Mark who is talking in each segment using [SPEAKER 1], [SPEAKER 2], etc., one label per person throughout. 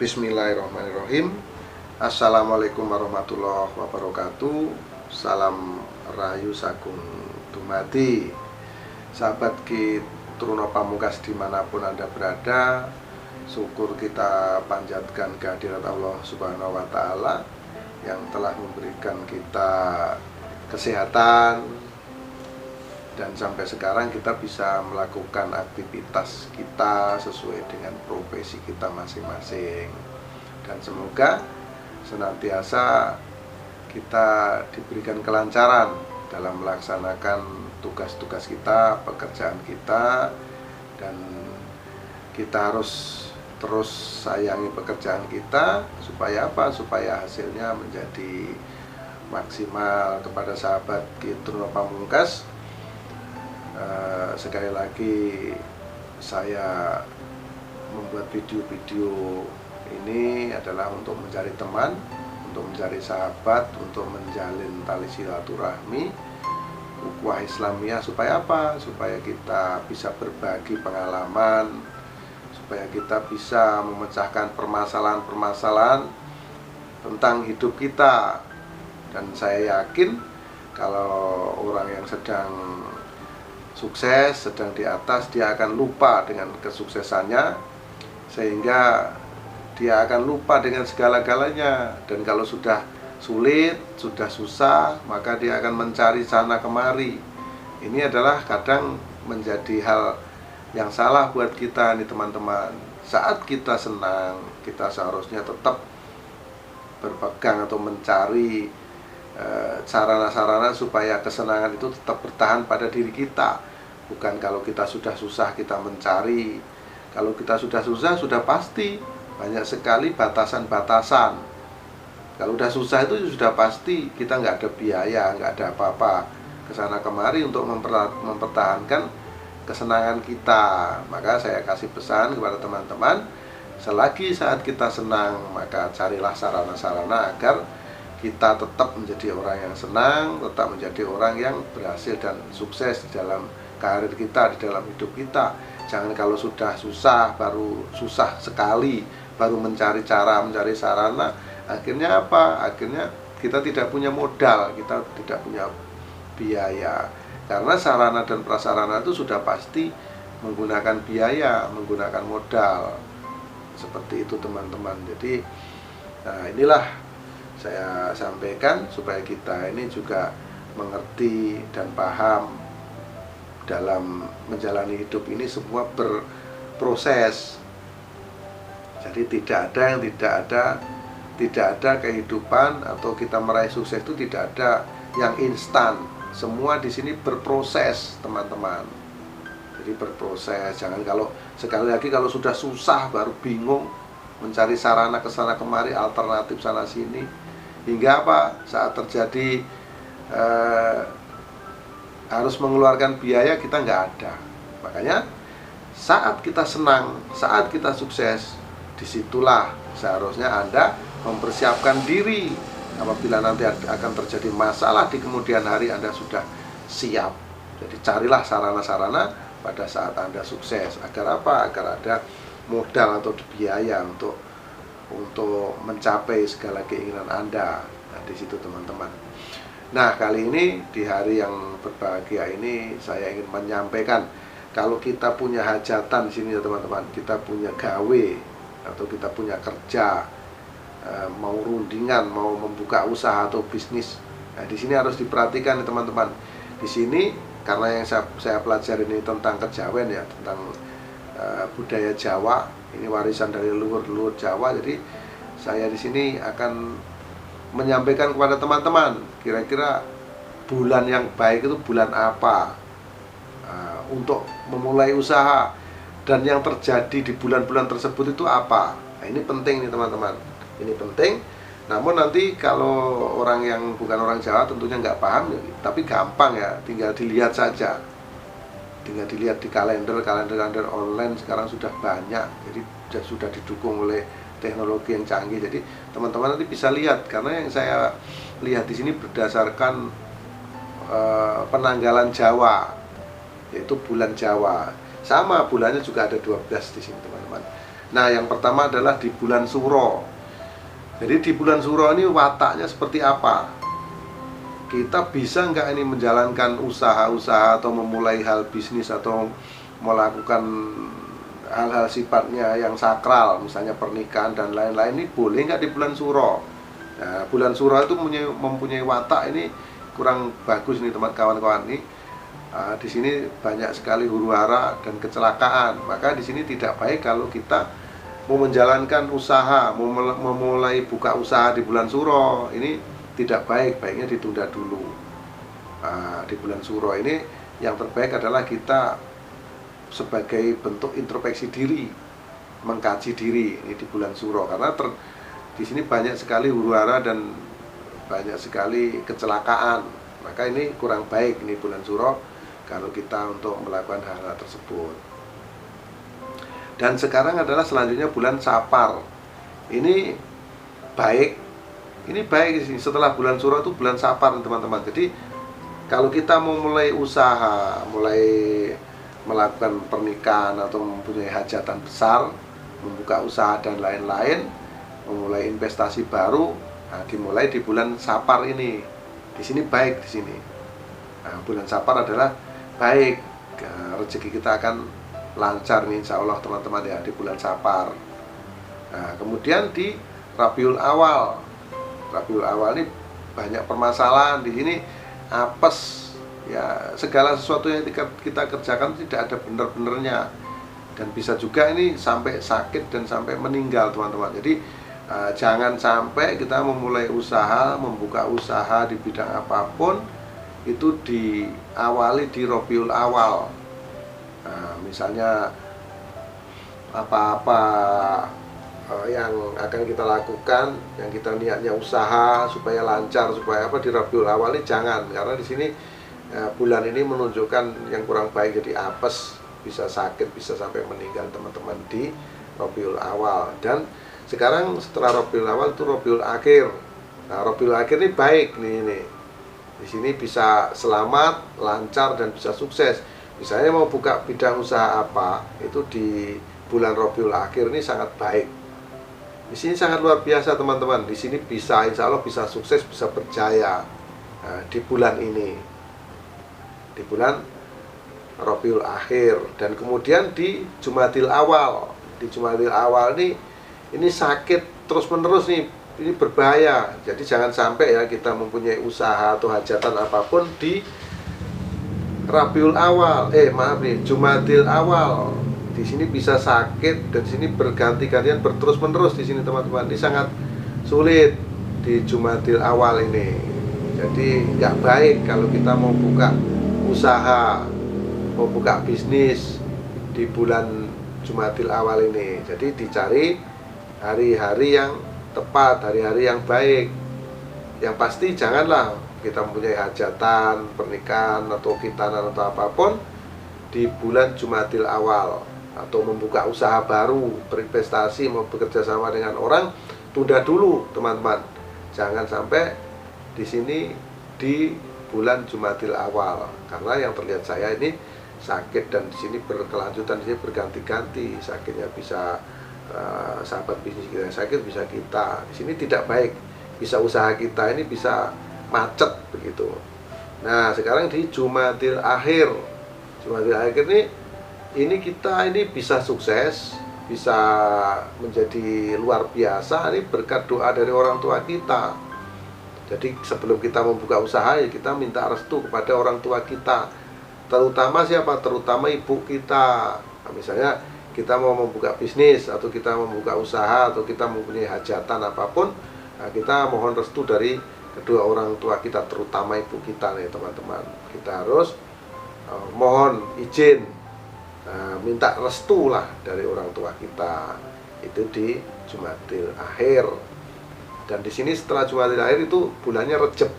[SPEAKER 1] Bismillahirrahmanirrahim. Assalamualaikum warahmatullahi wabarakatuh. Salam rahayu sagung dumadi. Sahabat Ki Truno Pamungkas dimanapun Anda berada, syukur kita panjatkan kehadirat Allah Subhanahu wa Ta'ala yang telah memberikan kita kesehatan, dan sampai sekarang kita bisa melakukan aktivitas kita sesuai dengan profesi kita masing-masing. Dan semoga senantiasa kita diberikan kelancaran dalam melaksanakan tugas-tugas kita, pekerjaan kita. Dan kita harus terus sayangi pekerjaan kita. Supaya apa? Supaya hasilnya menjadi maksimal. Kepada sahabat Ki Truno Pamungkas, sekali lagi saya membuat video-video ini adalah untuk mencari teman, untuk mencari sahabat, untuk menjalin tali silaturahmi, ukhuwah Islamiyah. Supaya apa? Supaya kita bisa berbagi pengalaman, supaya kita bisa memecahkan permasalahan-permasalahan tentang hidup kita. Dan saya yakin kalau orang yang sedang sukses, sedang di atas, dia akan lupa dengan kesuksesannya, sehingga dia akan lupa dengan segala-galanya. Dan kalau sudah sulit, sudah susah, maka dia akan mencari sana kemari. Ini adalah kadang menjadi hal yang salah buat kita nih teman-teman. Saat kita senang, kita seharusnya tetap berpegang atau mencari sarana-sarana supaya kesenangan itu tetap bertahan pada diri kita. Bukan kalau kita sudah susah kita mencari. Kalau kita sudah susah, sudah pasti banyak sekali batasan-batasan. Kalau udah susah itu sudah pasti kita nggak ada biaya, nggak ada apa-apa kesana kemari untuk mempertahankan kesenangan kita. Maka saya kasih pesan kepada teman-teman, selagi saat kita senang, maka carilah sarana-sarana agar kita tetap menjadi orang yang senang, tetap menjadi orang yang berhasil dan sukses di dalam karir kita, di dalam hidup kita. Jangan kalau sudah susah, baru susah sekali, baru mencari cara, mencari sarana. Akhirnya apa? Akhirnya kita tidak punya modal, kita tidak punya biaya. Karena sarana dan prasarana itu sudah pasti menggunakan biaya, menggunakan modal. Seperti itu teman-teman. Jadi inilah saya sampaikan supaya kita ini juga mengerti dan paham dalam menjalani hidup ini semua berproses. Jadi tidak ada kehidupan atau kita meraih sukses itu tidak ada yang instan. Semua di sini berproses, teman-teman. Jadi berproses. Jangan kalau sekali lagi kalau sudah susah baru bingung mencari sarana kesana kemari, alternatif sana sini. Hingga apa? Saat terjadi harus mengeluarkan biaya, kita nggak ada. Makanya saat kita senang, saat kita sukses, disitulah seharusnya Anda mempersiapkan diri. Apabila nanti akan terjadi masalah di kemudian hari, Anda sudah siap. Jadi carilah sarana-sarana pada saat Anda sukses. Agar apa? Agar ada modal atau biaya untuk mencapai segala keinginan Anda. Nah, di situ teman-teman. Nah, kali ini di hari yang berbahagia ini saya ingin menyampaikan, kalau kita punya hajatan di sini ya teman-teman, kita punya gawe atau kita punya kerja, mau rundingan, mau membuka usaha atau bisnis. Nah, di sini harus diperhatikan ya teman-teman. Di sini karena yang saya pelajari ini tentang kejawen ya, tentang budaya Jawa, ini warisan dari leluhur Jawa. Jadi saya di sini akan menyampaikan kepada teman-teman kira-kira bulan yang baik itu bulan apa untuk memulai usaha, dan yang terjadi di bulan-bulan tersebut itu apa. Nah, ini penting nih teman-teman, ini penting. Namun nanti kalau orang yang bukan orang Jawa tentunya nggak paham, tapi gampang ya, tinggal dilihat saja. Tinggal dilihat di kalender online sekarang sudah banyak, jadi sudah didukung oleh teknologi yang canggih. Jadi teman-teman nanti bisa lihat, karena yang saya lihat di sini berdasarkan penanggalan Jawa, yaitu bulan Jawa. Sama bulannya juga ada 12 di sini teman-teman. Nah, yang pertama adalah di bulan Suro. Jadi di bulan Suro ini wataknya seperti apa? Kita bisa nggak ini menjalankan usaha-usaha atau memulai hal bisnis atau melakukan hal-hal sifatnya yang sakral, misalnya pernikahan dan lain-lain, ini boleh nggak di bulan Suro? Nah, bulan Suro itu mempunyai watak ini kurang bagus nih teman kawan-kawan nih. Di sini banyak sekali huru-hara dan kecelakaan. Maka di sini tidak baik kalau kita mau menjalankan usaha, memulai buka usaha di bulan Suro. Ini tidak baik, baiknya ditunda dulu. Di bulan Suro ini yang terbaik adalah kita sebagai bentuk introspeksi diri, mengkaji diri ini di bulan Suro, karena di sini banyak sekali huru-hara dan banyak sekali kecelakaan. Maka ini kurang baik ini bulan Suro kalau kita untuk melakukan hal-hal tersebut. Dan sekarang adalah selanjutnya bulan Sapar. Ini baik. Ini baik sih. Setelah bulan Suro itu bulan Sapar, teman-teman. Jadi kalau kita mau mulai usaha, mulai melakukan pernikahan atau mempunyai hajatan besar, membuka usaha dan lain-lain, memulai investasi baru, dimulai di bulan Sapar ini. Di sini baik di sini. Bulan Sapar adalah baik, rezeki kita akan lancar nih insya Allah teman-teman ya di bulan Sapar. Kemudian di Rabiul Awal. Rabiul Awal ini banyak permasalahan di sini, apes. Ya, segala sesuatu yang kita kerjakan tidak ada benar-benarnya, dan bisa juga ini sampai sakit dan sampai meninggal teman-teman. Jadi jangan sampai kita memulai usaha, membuka usaha di bidang apapun itu diawali di Rabiul Awal. Misalnya apa-apa yang akan kita lakukan, yang kita niatnya usaha supaya lancar, supaya apa, di Rabiul Awal ini jangan, karena di sini bulan ini menunjukkan yang kurang baik, jadi apes, bisa sakit, bisa sampai meninggal teman-teman di Rabiul Awal. Dan sekarang setelah Rabiul Awal itu Rabiul Akhir. Nah, Rabiul Akhir ini baik nih ini. Di sini bisa selamat, lancar dan bisa sukses. Misalnya mau buka bidang usaha apa, itu di bulan Rabiul Akhir ini sangat baik. Di sini sangat luar biasa teman-teman. Di sini bisa, insya Allah bisa sukses, bisa berjaya di bulan ini, di bulan Rabiul Akhir. Dan kemudian di Jumadil Awal. Di Jumadil Awal ini sakit terus-menerus nih, ini berbahaya. Jadi jangan sampai ya kita mempunyai usaha atau hajatan apapun di Rabiul Awal, Jumadil Awal. Di sini bisa sakit dan di sini berganti-gantian, berterus-menerus di sini teman-teman. Ini sangat sulit di Jumadil Awal ini. Jadi nggak baik kalau kita mau buka usaha, mau buka bisnis di bulan Jumadil Awal ini. Jadi dicari hari-hari yang tepat, hari-hari yang baik. Yang pasti janganlah kita mempunyai hajatan, pernikahan atau khitanan atau apapun di bulan Jumadil Awal, atau membuka usaha baru, berinvestasi, mau bekerja sama dengan orang, tunda dulu teman-teman. Jangan sampai di sini di bulan Jumadil Awal, karena yang terlihat saya ini sakit dan di sini berkelanjutan, di sini berganti-ganti sakitnya. Bisa sahabat bisnis kita yang sakit, bisa kita di sini tidak baik, bisa usaha kita ini bisa macet begitu. Nah, sekarang di Jumadil Akhir. Jumadil Akhir ini kita ini bisa sukses, bisa menjadi luar biasa ini berkat doa dari orang tua kita. Jadi sebelum kita membuka usaha ya kita minta restu kepada orang tua kita. Terutama siapa? Terutama ibu kita. Nah, misalnya kita mau membuka bisnis atau kita membuka usaha atau kita mempunyai hajatan apapun, nah kita mohon restu dari kedua orang tua kita, terutama ibu kita nih teman-teman. Kita harus mohon izin, minta restu lah dari orang tua kita. Itu di Jumadil Akhir. Dan di sini setelah Jumadil Akhir itu bulannya Rejab.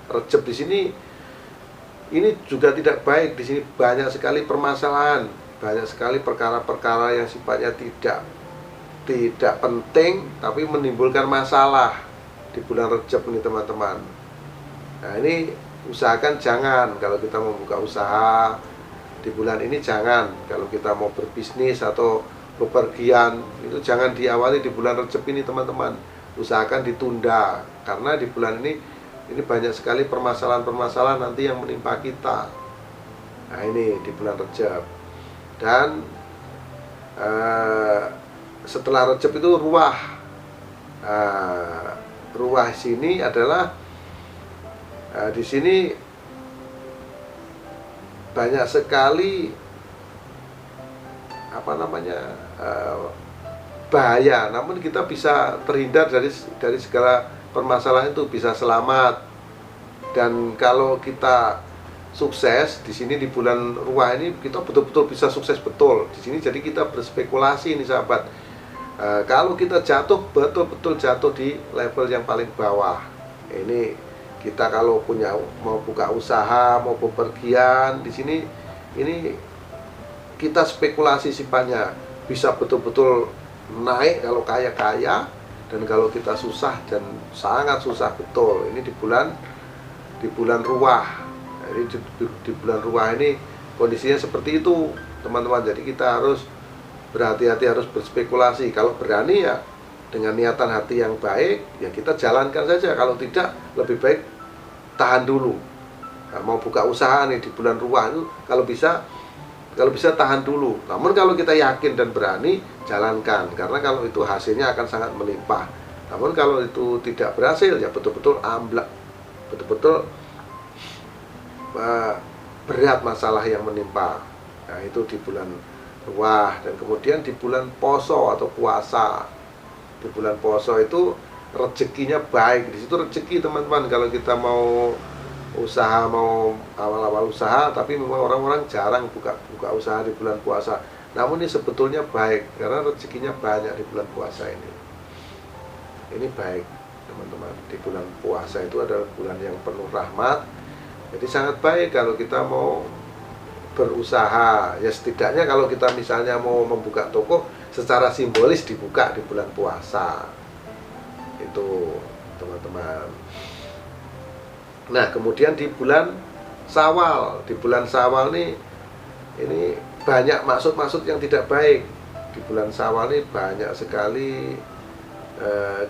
[SPEAKER 1] Rejab di sini ini juga tidak baik. Di sini banyak sekali permasalahan, banyak sekali perkara-perkara yang sifatnya tidak penting tapi menimbulkan masalah di bulan Rejab ini teman-teman. Nah, ini usahakan jangan, kalau kita membuka usaha di bulan ini jangan. Kalau kita mau berbisnis atau bepergian itu jangan diawali di bulan Rejab ini teman-teman, usahakan ditunda, karena di bulan ini banyak sekali permasalahan-permasalahan nanti yang menimpa kita. Nah ini di bulan Rejab. Dan setelah Rejab itu ruah. Ruah sini adalah di sini banyak sekali bahaya, namun kita bisa terhindar dari segala permasalahan itu, bisa selamat. Dan kalau kita sukses di sini di bulan ruah ini, kita betul-betul bisa sukses betul di sini. Jadi kita berspekulasi ini sahabat. Kalau kita jatuh, betul-betul jatuh di level yang paling bawah. Ini kita kalau mau buka usaha, mau bepergian, di sini ini kita spekulasi sifatnya, bisa betul-betul naik kalau kaya-kaya, dan kalau kita susah dan sangat susah betul. Ini di bulan ruah. Jadi di bulan ruah ini kondisinya seperti itu teman-teman. Jadi kita harus berhati-hati, harus berspekulasi. Kalau berani ya dengan niatan hati yang baik, ya kita jalankan saja. Kalau tidak, lebih baik tahan dulu. Nah, mau buka usaha nih di bulan ruah itu, kalau bisa tahan dulu. Namun kalau kita yakin dan berani, jalankan. Karena kalau itu hasilnya akan sangat melimpah. Namun kalau itu tidak berhasil, ya betul-betul amblak, betul-betul berat masalah yang menimpa. Nah itu di bulan ruah. Dan kemudian di bulan poso atau puasa. Di bulan poso itu rezekinya baik. Di situ rezeki teman-teman. Kalau kita mau usaha, mau awal-awal usaha, tapi memang orang-orang jarang buka usaha di bulan puasa. Namun ini sebetulnya baik, karena rezekinya banyak di bulan puasa ini. Ini baik teman-teman. Di bulan puasa itu adalah bulan yang penuh rahmat. Jadi sangat baik kalau kita mau berusaha. Ya setidaknya kalau kita misalnya mau membuka toko, secara simbolis dibuka di bulan puasa. Itu teman-teman. Nah kemudian di bulan Syawal, di bulan Syawal ini banyak maksud-maksud yang tidak baik. Di bulan Syawal ini banyak sekali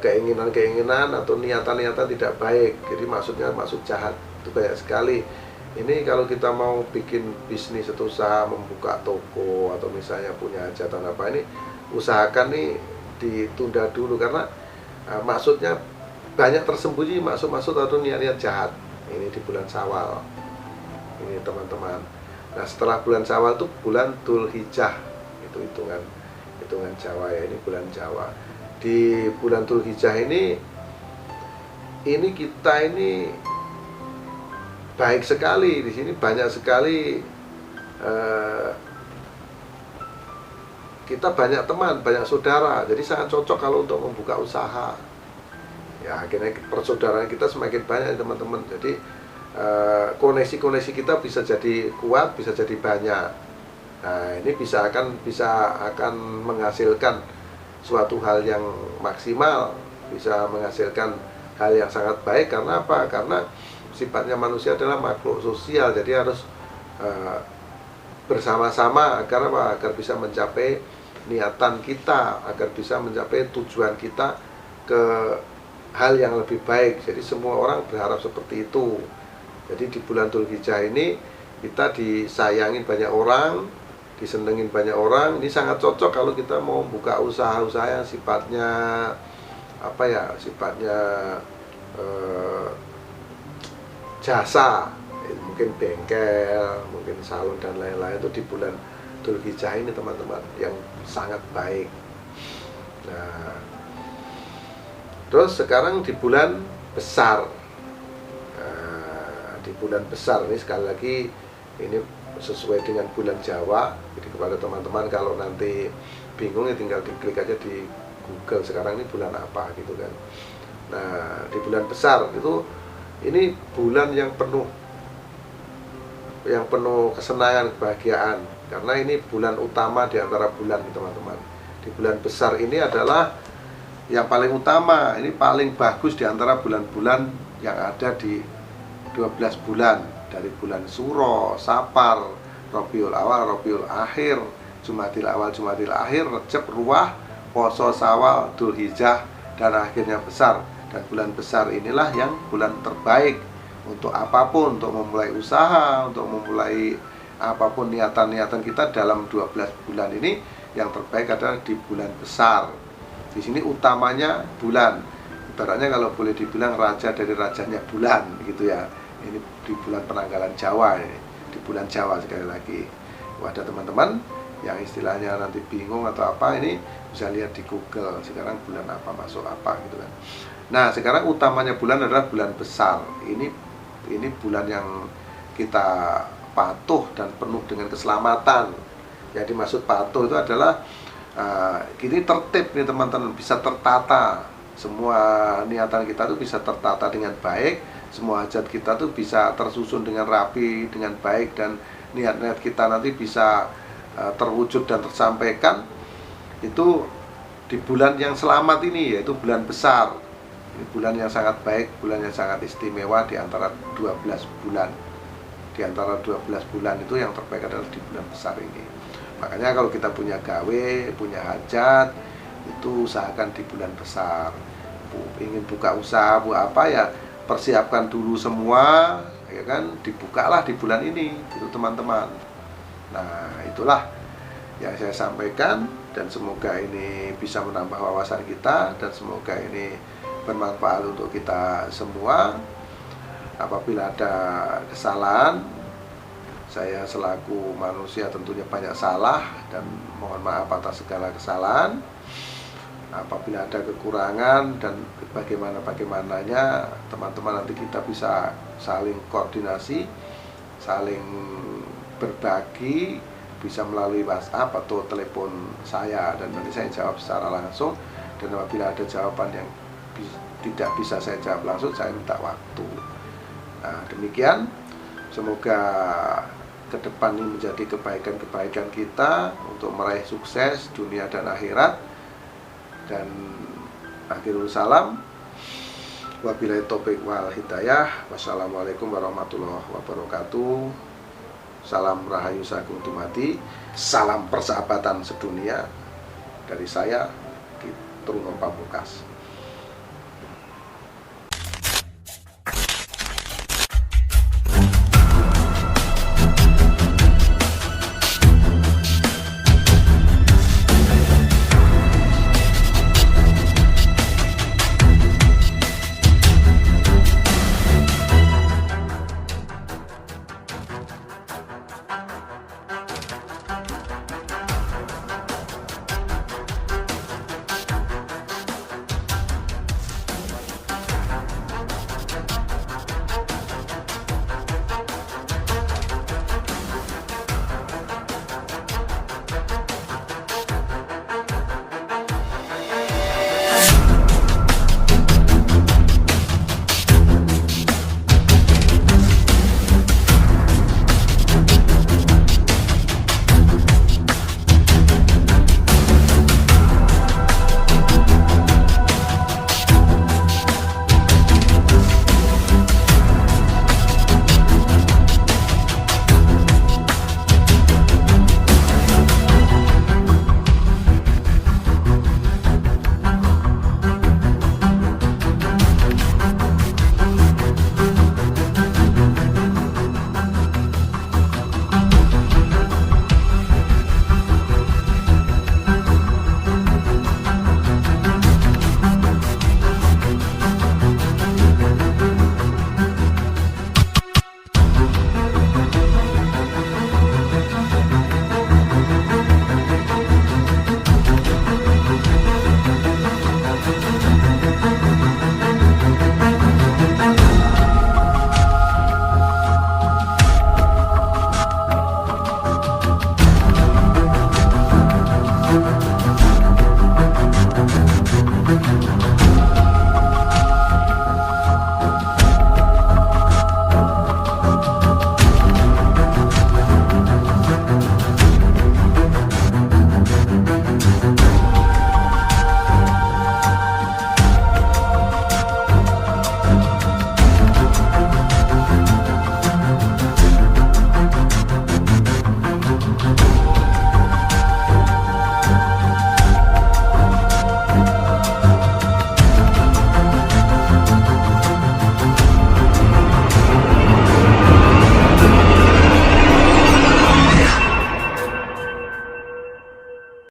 [SPEAKER 1] keinginan-keinginan atau niatan-niatan tidak baik. Jadi maksudnya maksud jahat itu banyak sekali. Ini kalau kita mau bikin bisnis atau usaha, membuka toko atau misalnya punya hajatan apa, ini usahakan nih ditunda dulu, karena maksudnya banyak tersembunyi maksud-maksud atau niat-niat jahat. Ini di bulan Syawal ini teman-teman. Nah setelah bulan Syawal itu bulan Dzulhijjah, itu hitungan Jawa ya, ini bulan Jawa. Di bulan Dzulhijjah ini kita ini baik sekali. Di sini banyak sekali kita banyak teman, banyak saudara. Jadi sangat cocok kalau untuk membuka usaha. Ya akhirnya persaudaraan kita semakin banyak teman-teman. Jadi koneksi-koneksi kita bisa jadi kuat, bisa jadi banyak. Nah ini akan menghasilkan suatu hal yang maksimal, bisa menghasilkan hal yang sangat baik. Karena apa? Karena sifatnya manusia adalah makhluk sosial. Jadi harus bersama-sama agar apa? Agar bisa mencapai niatan kita, agar bisa mencapai tujuan kita ke hal yang lebih baik. Jadi semua orang berharap seperti itu. Jadi di bulan Dzulhijjah ini kita disayangin banyak orang, disenengin banyak orang. Ini sangat cocok kalau kita mau buka usaha-usaha yang sifatnya apa ya? Sifatnya jasa, mungkin bengkel, mungkin salon dan lain-lain. Itu di bulan Dzulhijjah ini teman-teman, yang sangat baik. Nah, terus sekarang di bulan besar. Di bulan besar ini sekali lagi ini sesuai dengan bulan Jawa. Jadi kepada teman-teman kalau nanti bingung ya tinggal diklik aja di Google sekarang ini bulan apa gitu kan. Nah di bulan besar itu ini bulan yang penuh kesenangan, kebahagiaan, karena ini bulan utama di antara bulan teman-teman. Di bulan besar ini adalah yang paling utama, ini paling bagus di antara bulan-bulan yang ada di 12 bulan, dari bulan Suro, Sapar, Rabiul Awal, Rabiul Akhir, Jumadil Awal, Jumadil Akhir, Rejab, Ruwah, Poso, Syawal, Dzulhijjah, dan akhirnya besar. Dan bulan besar inilah yang bulan terbaik untuk apapun, untuk memulai usaha, untuk memulai apapun niatan-niatan kita dalam 12 bulan ini. Yang terbaik adalah di bulan besar. Di sini utamanya bulan. Ibaratnya kalau boleh dibilang raja dari rajanya bulan gitu ya. Ini di bulan penanggalan Jawa ini. Di bulan Jawa sekali lagi. Ada teman-teman yang istilahnya nanti bingung atau apa, ini bisa lihat di Google sekarang bulan apa masuk apa gitu kan. Nah, sekarang utamanya bulan adalah bulan besar. Ini bulan yang kita patuh dan penuh dengan keselamatan. Jadi maksud patuh itu adalah ini tertib nih teman-teman, bisa tertata. Semua niatan kita tuh bisa tertata dengan baik. Semua hajat kita tuh bisa tersusun dengan rapi, dengan baik, dan niat-niat kita nanti bisa terwujud dan tersampaikan itu di bulan yang selamat ini, yaitu bulan besar. Ini bulan yang sangat baik, bulan yang sangat istimewa di antara 12 bulan. Di antara 12 bulan itu yang terbaik adalah di bulan besar ini. Makanya kalau kita punya gawe, punya hajat, itu usahakan di bulan besar. Ingin buka usaha, buat apa ya, persiapkan dulu semua, ya kan, dibukalah di bulan ini, itu teman-teman. Nah, itulah yang saya sampaikan, dan semoga ini bisa menambah wawasan kita, dan semoga ini bermanfaat untuk kita semua. Apabila ada kesalahan, saya selaku manusia tentunya banyak salah, dan mohon maaf atas segala kesalahan. Apabila ada kekurangan dan bagaimananya, teman-teman nanti kita bisa saling koordinasi, saling berbagi, bisa melalui WhatsApp atau telepon saya, dan nanti saya jawab secara langsung. Dan apabila ada jawaban yang tidak bisa saya jawab langsung, saya minta waktu. Nah, demikian, semoga ke depan ini menjadi kebaikan-kebaikan kita untuk meraih sukses dunia dan akhirat. Dan akhirul salam, wabillahi taufiq wal hidayah. Wassalamualaikum warahmatullahi wabarakatuh. Salam rahayu sagung dumadi, salam persahabatan sedunia dari saya, Ki Truno Pamungkas.